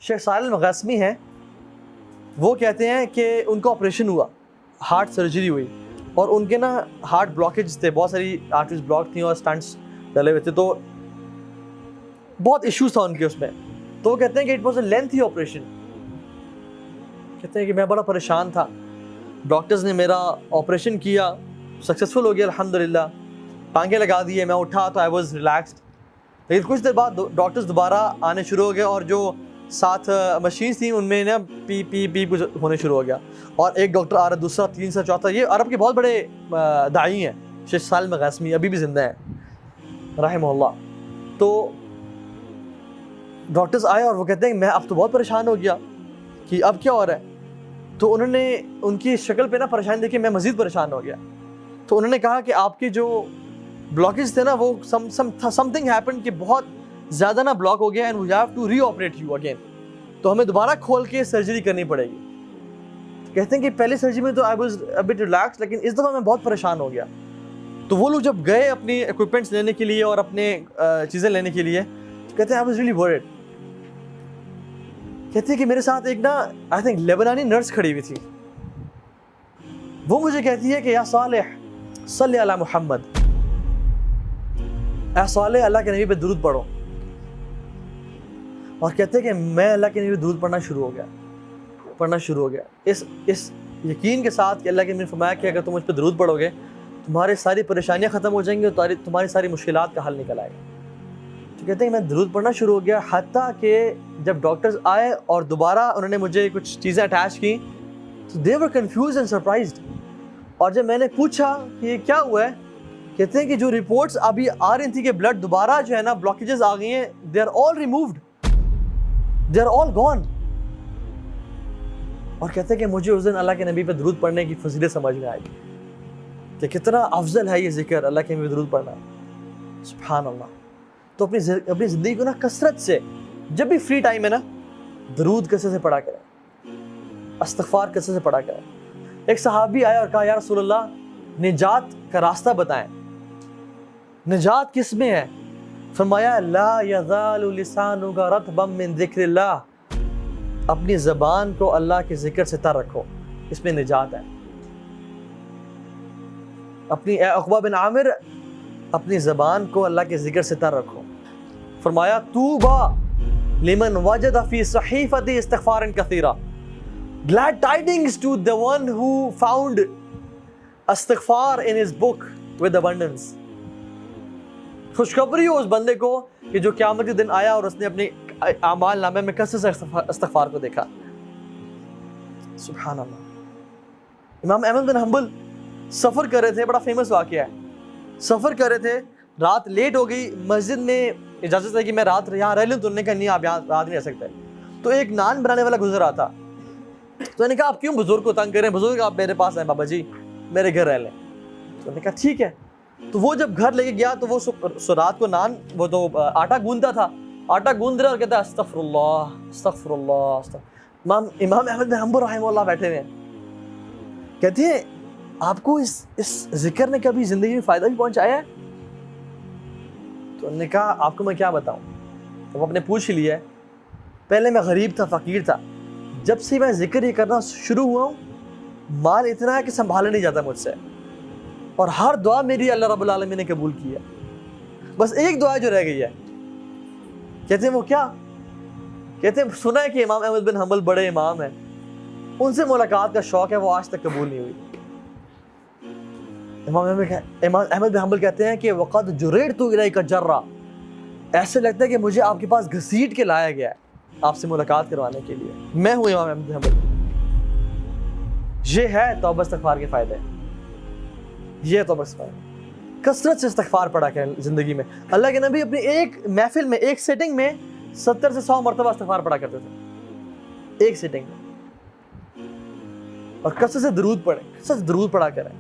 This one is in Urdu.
شیخ صالح المغاسمی ہیں, وہ کہتے ہیں کہ ان کا آپریشن ہوا, ہارٹ سرجری ہوئی, اور ان کے نا ہارٹ بلاکیج تھے, بہت ساری آرٹریز بلاک تھیں اور اسٹنٹس ڈلے ہوئے تھے, تو بہت ایشوز تھا ان کے اس میں. تو وہ کہتے ہیں کہ it was a lengthy operation. کہتے ہیں کہ میں بڑا پریشان تھا, ڈاکٹرز نے میرا آپریشن کیا, سکسیزفل ہو گیا الحمدللہ, ٹانگیں لگا دیے, میں اٹھا تو آئی واز ریلیکسڈ. لیکن کچھ دیر بعد ڈاکٹرز دوبارہ آنے شروع ہو گئے, اور جو ساتھ مشینس تھیں ان میں نا پی پی پی کچھ ہونے شروع ہو گیا, اور ایک ڈاکٹر آ رہا, دوسرا, تیسرا, چوتھا. یہ عرب کے بہت بڑے داعی ہیں, شیخ صالح المغاسمی ابھی بھی زندہ ہیں رحمہ اللہ. تو ڈاکٹرز آئے اور وہ کہتے ہیں کہ میں اب تو بہت پریشان ہو گیا کہ اب کیا ہو رہا ہے. تو انہوں نے ان کی شکل پہ نا پریشانی دیکھی, میں مزید پریشان ہو گیا. تو انہوں نے کہا کہ آپ کے جو بلاکیج تھے نا وہ سم تھنگ ہیپن کہ بہت زیادہ نا بلاک ہو گیا, and we have to reoperate you again, تو ہمیں دوبارہ کھول کے سرجری کرنی پڑے گی. کہتے ہیں کہ پہلی سرجری میں تو I was a but relax, لیکن اس دفعہ میں بہت پریشان ہو گیا. تو وہ لوگ جب گئے اپنی اکوپمنٹس لینے کے لیے اور اپنے چیزیں لینے کے لیے, تو کہتے ہیں آئی واز ریئلی ورڈ. کہتے ہیں کہ میرے ساتھ ایک نا آئی تھنک لیبنانی نرس کھڑی ہوئی تھی. وہ مجھے کہتی ہے کہ یا صالح صلی علی محمد, اے صالح اللہ کے نبی پہ درود پڑھو. اور کہتے ہیں کہ میں اللہ کے نبی پہ درود پڑھنا شروع ہو گیا اس یقین کے ساتھ کہ اللہ کے نبی نے فرمایا کہ اگر تم مجھ پہ درود پڑھو گے تمہارے ساری پریشانیاں ختم ہو جائیں گی اور تمہاری ساری مشکلات کا حل نکل آئے گا. تو کہتے ہیں کہ میں درود پڑھنا شروع ہو گیا, حتیٰ کہ جب ڈاکٹرز آئے اور دوبارہ انہوں نے مجھے کچھ چیزیں اٹیچ کی تو دے ور کنفیوزڈ اینڈ سرپرائزڈ. اور جب میں نے پوچھا کہ یہ کیا ہوا ہے, کہتے ہیں کہ جو رپورٹس ابھی آ رہی تھیں کہ بلڈ دوبارہ جو ہے نا بلاکیجز آ گئی ہیں, they are all removed, they are all gone. اور کہتے ہیں کہ مجھے اس دن اللہ کے نبی پہ درود پڑھنے کی فضیلت سمجھ میں آئی کہ کتنا افضل ہے یہ ذکر, اللہ کے نبی پہ درود پڑھنا. سبحان اللہ. تو اپنی زندگی کو نا کثرت سے, جب بھی فری ٹائم ہے نا, درود کثرت سے پڑھا کریں, استغفار کثرت سے پڑھا کریں. ایک صحابی آیا اور کہا یا رسول اللہ نجات کا راستہ بتائیں, نجات کس میں ہے؟ فرمایا لا یزال لسانک رطبا من ذکر اللہ, اپنی زبان کو اللہ کے ذکر سے تر رکھو, اس میں نجات ہے. اپنی عقبہ بن عامر, اپنی زبان کو اللہ کے ذکر سے تر رکھو. فرمایا طوبی لمن وجد فی صحیفۃ استغفار کثیرا, glad tidings to the one who found استغفار in his book with abundance. خوشخبری ہو اس بندے کو کہ جو قیامت کے دن آیا اور اس نے اپنے اعمال نامے میں کثرت سے استغفار کو دیکھا. سبحان اللہ. امام احمد بن حنبل سفر کر رہے تھے, بڑا فیمس واقعہ ہے. سفر کر رہے تھے, رات لیٹ ہو گئی, مسجد میں اجازت ہے کہ میں رات یہاں رہ لوں, تو انہوں نے کہا نہیں آپ یہاں رات نہیں رہ سکتے. تو ایک نان بنانے والا گزر رہا تھا, تو انہوں نے کہا آپ کیوں بزرگ کو تنگ کریں, بزرگ آپ میرے پاس آئیں, بابا جی میرے گھر رہ لیں. تو انہوں نے کہا ٹھیک ہے. تو وہ جب گھر لے کے گیا تو وہ رات کو نان, وہ تو آٹا گوندتا تھا, آٹا گوند رہا اور کہتا ہے استغفر اللہ استغفر اللہ. امام احمد بن حنبل رحمہ اللہ بیٹھے ہوئے ہیں, کہتے ہیں آپ کو اس ذکر نے کبھی زندگی میں فائدہ بھی پہنچایا ہے؟ تو انہوں نے کہا آپ کو میں کیا بتاؤں. تو وہ اپنے پوچھ لیا ہے, پہلے میں غریب تھا, فقیر تھا, جب سے میں ذکر یہ کرنا شروع ہوا ہوں مال اتنا ہے کہ سنبھالا نہیں جاتا مجھ سے, اور ہر دعا میری اللہ رب العالمین نے قبول کی ہے, بس ایک دعا جو رہ گئی ہے. کہتے ہیں وہ کیا؟ کہتے ہیں سنا ہے کہ امام احمد بن حنبل بڑے امام ہیں, ان سے ملاقات کا شوق ہے, وہ آج تک قبول نہیں ہوئی. امام احمد بن حنبل کہتے ہیں کہ وقد جررت الیک جرا, ایسے لگتا ہے کہ مجھے آپ کے پاس گھسیٹ کے لایا گیا ہے آپ سے ملاقات کروانے کے لیے. میں ہوں امام احمد بن حنبل. یہ ہے توبہ استغفار کے فائدے, یہ توبہ استغفار. کثرت سے استغفار پڑھا کریں زندگی میں. اللہ کے نبی اپنی ایک محفل میں, ایک سیٹنگ میں 70 سے 100 مرتبہ استغفار پڑھا کرتے تھے, ایک سیٹنگ میں. اور کثرت سے درود پڑھیں, کثرت سے درود پڑھا کریں.